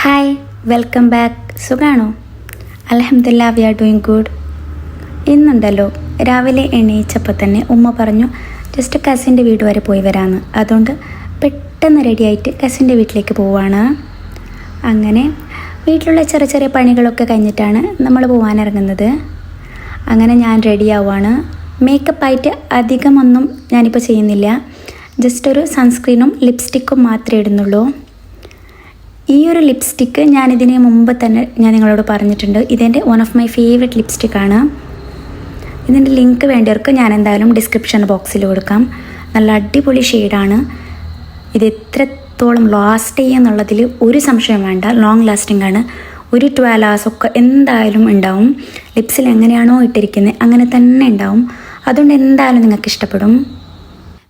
Hi, welcome back. സുഖാണോ? അൽഹംദുലില്ലാ, V are doing good. ഇന്നുണ്ടല്ലോ രാവിലെ എണീച്ചപ്പോൾ തന്നെ ഉമ്മ പറഞ്ഞു ജസ്റ്റ് കസിൻ്റെ വീട് വരെ പോയി വരാമെന്ന്. അതുകൊണ്ട് പെട്ടെന്ന് റെഡിയായിട്ട് കസിൻ്റെ വീട്ടിലേക്ക് പോവാണ്. അങ്ങനെ വീട്ടിലുള്ള ചെറിയ ചെറിയ പണികളൊക്കെ കഴിഞ്ഞിട്ടാണ് നമ്മൾ പോകാനിറങ്ങുന്നത്. അങ്ങനെ ഞാൻ റെഡി ആവുകയാണ്. മേക്കപ്പായിട്ട് അധികമൊന്നും ഞാനിപ്പോൾ ചെയ്യുന്നില്ല. ജസ്റ്റ് ഒരു സൺസ്ക്രീനും ലിപ്സ്റ്റിക്കും മാത്രമേ ഇടുന്നുള്ളൂ. ഈ ഒരു ലിപ്സ്റ്റിക്ക് ഞാനിതിന് മുമ്പ് തന്നെ ഞാൻ നിങ്ങളോട് പറഞ്ഞിട്ടുണ്ട്. ഇതെൻ്റെ വൺ ഓഫ് മൈ ഫേവറേറ്റ് ലിപ്സ്റ്റിക്കാണ്. ഇതിൻ്റെ ലിങ്ക് വേണ്ടിയവർക്ക് ഞാൻ എന്തായാലും ഡിസ്ക്രിപ്ഷൻ ബോക്സിൽ കൊടുക്കാം. നല്ല അടിപൊളി ഷെയ്ഡാണ്. ഇത് എത്രത്തോളം ലാസ്റ്റ് ചെയ്യുന്നുള്ളതിൽ ഒരു സംശയം വേണ്ട. ലോങ് ലാസ്റ്റിംഗ് ആണ്. ഒരു 12 hours ഒക്കെ എന്തായാലും ഉണ്ടാവും. ലിപ്സിൽ എങ്ങനെയാണോ ഇട്ടിരിക്കുന്നത് അങ്ങനെ തന്നെ ഉണ്ടാവും. അതുകൊണ്ട് എന്തായാലും നിങ്ങൾക്ക് ഇഷ്ടപ്പെടും.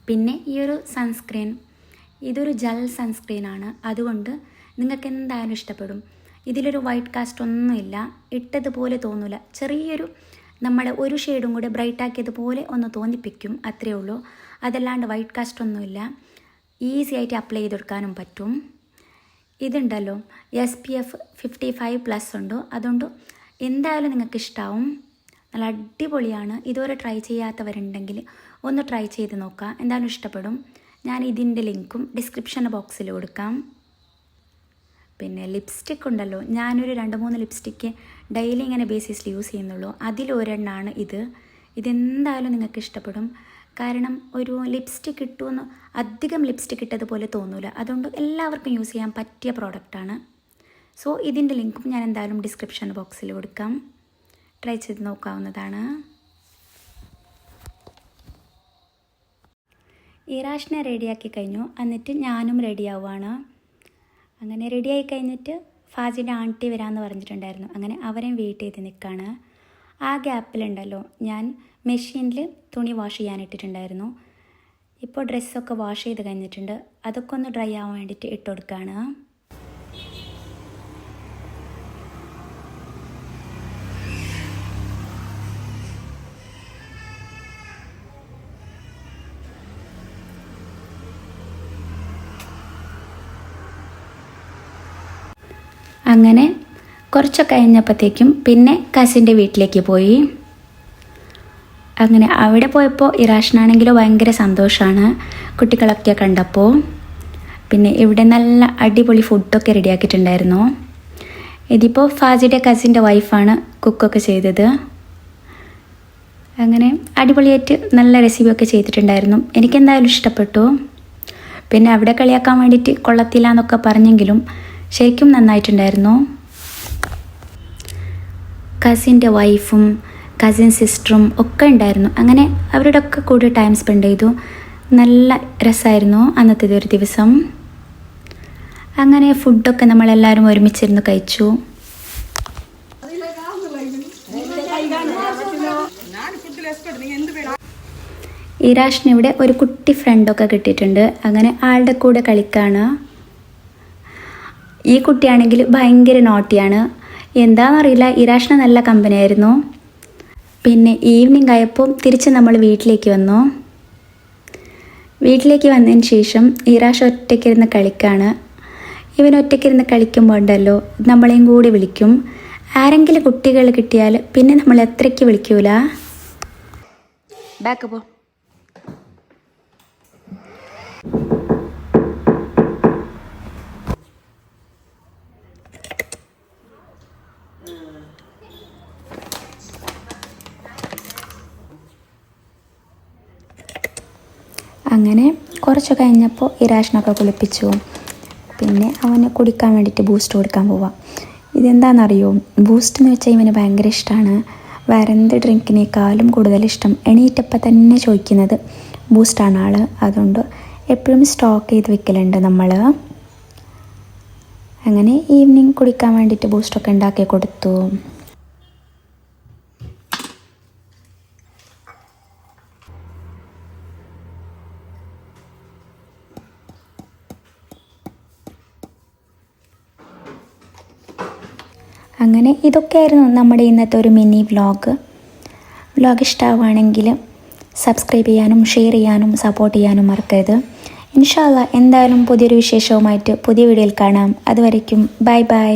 പിന്നെ ഈ ഒരു സൺസ്ക്രീൻ, ഇതൊരു ജെൽ സൺസ്ക്രീനാണ്. അതുകൊണ്ട് നിങ്ങൾക്ക് എന്തായാലും ഇഷ്ടപ്പെടും. ഇതിലൊരു വൈറ്റ് കാസ്റ്റ് ഒന്നുമില്ല. ഇട്ടതുപോലെ തോന്നില്ല. ചെറിയൊരു നമ്മളെ ഒരു ഷെയ്ഡും കൂടെ ബ്രൈറ്റ് ആക്കിയതുപോലെ ഒന്ന് തോന്നിപ്പിക്കും, അത്രയേ ഉള്ളൂ. അതല്ലാണ്ട് വൈറ്റ് കാസ്റ്റ് ഒന്നുമില്ല. ഈസി ആയിട്ട് അപ്ലൈ ചെയ്തെടുക്കാനും പറ്റും. ഇതുണ്ടല്ലോ SPF 55+ ഉണ്ട്. അതുകൊണ്ട് എന്തായാലും നിങ്ങൾക്ക് ഇഷ്ടമാവും. നല്ല അടിപൊളിയാണ്. ഇതുവരെ ട്രൈ ചെയ്യാത്തവരുണ്ടെങ്കിൽ ഒന്ന് ട്രൈ ചെയ്ത് നോക്കാം. എന്തായാലും ഇഷ്ടപ്പെടും. ഞാൻ ഇതിൻ്റെ ലിങ്കും ഡിസ്ക്രിപ്ഷൻ ബോക്സിൽ കൊടുക്കാം. പിന്നെ ലിപ്സ്റ്റിക് ഉണ്ടല്ലോ, ഞാനൊരു 2-3 ലിപ്സ്റ്റിക്ക് ഡെയിലി ഇങ്ങനെ ബേസിസിൽ യൂസ് ചെയ്യുന്നുള്ളൂ. അതിലൊരെണ്ണമാണ് ഇത്. ഇതെന്തായാലും നിങ്ങൾക്ക് ഇഷ്ടപ്പെടും. കാരണം ഒരു ലിപ്സ്റ്റിക് ഇട്ടുമെന്ന് അധികം ലിപ്സ്റ്റിക് ഇട്ടതുപോലെ തോന്നില്ല. അതുകൊണ്ട് എല്ലാവർക്കും യൂസ് ചെയ്യാൻ പറ്റിയ പ്രോഡക്റ്റാണ്. സോ ഇതിൻ്റെ ലിങ്കും ഞാൻ എന്തായാലും ഡിസ്ക്രിപ്ഷൻ ബോക്സിൽ കൊടുക്കാം. ട്രൈ ചെയ്ത് നോക്കാവുന്നതാണ്. ഇറാഷിനെ റെഡിയാക്കി കഴിഞ്ഞു. എന്നിട്ട് ഞാനും റെഡിയാവുകയാണ്. അങ്ങനെ റെഡിയായി കഴിഞ്ഞിട്ട് ഫാജിൻ്റെ ആൻറ്റി വരാമെന്ന് പറഞ്ഞിട്ടുണ്ടായിരുന്നു. അങ്ങനെ അവരെയും വെയിറ്റ് ചെയ്ത് നിൽക്കുകയാണ്. ആ ഗ്യാപ്പിലുണ്ടല്ലോ ഞാൻ മെഷീനിൽ തുണി വാഷ് ചെയ്യാനിട്ടിട്ടുണ്ടായിരുന്നു. ഇപ്പോൾ ഡ്രസ്സൊക്കെ വാഷ് ചെയ്ത് കഴിഞ്ഞിട്ടുണ്ട്. അതൊക്കെ ഒന്ന് ഡ്രൈ ആവാൻ വേണ്ടിയിട്ട് ഇട്ട് കൊടുക്കുകയാണ്. അങ്ങനെ കുറച്ചൊക്കെ കഴിഞ്ഞപ്പോഴത്തേക്കും പിന്നെ കസിൻ്റെ വീട്ടിലേക്ക് പോയി. അങ്ങനെ അവിടെ പോയപ്പോൾ ഇറാഷിനാണെങ്കിലോ ഭയങ്കര സന്തോഷമാണ് കുട്ടികളൊക്കെ കണ്ടപ്പോൾ. പിന്നെ ഇവിടെ നല്ല അടിപൊളി ഫുഡൊക്കെ റെഡിയാക്കിയിട്ടുണ്ടായിരുന്നു. ഇതിപ്പോൾ ഫാജിയുടെ കസിൻ്റെ വൈഫാണ് കുക്കൊക്കെ ചെയ്തത്. അങ്ങനെ അടിപൊളിയായിട്ട് നല്ല റെസിപ്പിയൊക്കെ ചെയ്തിട്ടുണ്ടായിരുന്നു. എനിക്കെന്തായാലും ഇഷ്ടപ്പെട്ടു. പിന്നെ അവിടെ കളിയാക്കാൻ വേണ്ടിയിട്ട് കൊള്ളത്തില്ല എന്നൊക്കെ പറഞ്ഞെങ്കിലും ശരിക്കും നന്നായിട്ടുണ്ടായിരുന്നു. കസിൻ്റെ വൈഫും കസിൻ സിസ്റ്ററും ഒക്കെ ഉണ്ടായിരുന്നു. അങ്ങനെ അവരുടെ ഒക്കെ കൂടെ ടൈം സ്പെൻഡ് ചെയ്തു. നല്ല രസമായിരുന്നു അന്നത്തെ ഒരു ദിവസം. അങ്ങനെ ഫുഡൊക്കെ നമ്മളെല്ലാവരും ഒരുമിച്ചിരുന്ന് കഴിച്ചു. ഇറാഷിന് ഇവിടെ ഒരു കുട്ടി ഫ്രണ്ടൊക്കെ കിട്ടിയിട്ടുണ്ട്. അങ്ങനെ ആളുടെ കൂടെ കളിക്കാണ്. ഈ കുട്ടിയാണെങ്കിൽ ഭയങ്കര നോട്ടിയാണ്. എന്താണെന്നറിയില്ല, ഇറാഷിന് നല്ല കമ്പനിയായിരുന്നു. പിന്നെ ഈവനിങ് ആയപ്പോൾ തിരിച്ച് നമ്മൾ വീട്ടിലേക്ക് വന്നു. വീട്ടിലേക്ക് വന്നതിന് ശേഷം ഇറാഷ് ഒറ്റയ്ക്കിരുന്ന് കളിക്കാണ്. ഇവൻ ഒറ്റയ്ക്കിരുന്ന് കളിക്കുമ്പോൾ ഉണ്ടല്ലോ നമ്മളെയും കൂടി വിളിക്കും. ആരെങ്കിലും കുട്ടികൾ കിട്ടിയാൽ പിന്നെ നമ്മൾ എത്രയ്ക്ക് വിളിക്കൂല. ബാക്ക് പോ. അങ്ങനെ കുറച്ച് കഴിഞ്ഞപ്പോൾ ഇറാഷിനൊക്കെ കുളിപ്പിച്ചു. പിന്നെ അവന് കുടിക്കാൻ വേണ്ടിയിട്ട് ബൂസ്റ്റ് കൊടുക്കാൻ പോവാം. ഇതെന്താണെന്നറിയോ, ബൂസ്റ്റ് എന്ന് വെച്ചാൽ ഇവന് ഭയങ്കര ഇഷ്ടമാണ്. വേറെ എന്ത് ഡ്രിങ്കിനേക്കാളും കൂടുതൽ ഇഷ്ടം എണീറ്റപ്പം തന്നെ ചോദിക്കുന്നത് ബൂസ്റ്റാണ് ആൾ. അതുകൊണ്ട് എപ്പോഴും സ്റ്റോക്ക് ചെയ്ത് വെക്കലുണ്ട് നമ്മൾ. അങ്ങനെ ഈവനിങ് കുടിക്കാൻ വേണ്ടിയിട്ട് ബൂസ്റ്റൊക്കെ ഉണ്ടാക്കി കൊടുത്തു. അങ്ങനെ ഇതൊക്കെയായിരുന്നു നമ്മുടെ ഇന്നത്തെ ഒരു മിനി വ്ലോഗ്. ഇഷ്ടമാവുകയാണെങ്കിൽ സബ്സ്ക്രൈബ് ചെയ്യാനും ഷെയർ ചെയ്യാനും സപ്പോർട്ട് ചെയ്യാനും മറക്കരുത്. ഇൻഷാ അല്ലാ എന്തായാലും പുതിയൊരു വിശേഷവുമായിട്ട് പുതിയ വീഡിയോയിൽ കാണാം. അതുവരയ്ക്കും ബൈ ബൈ.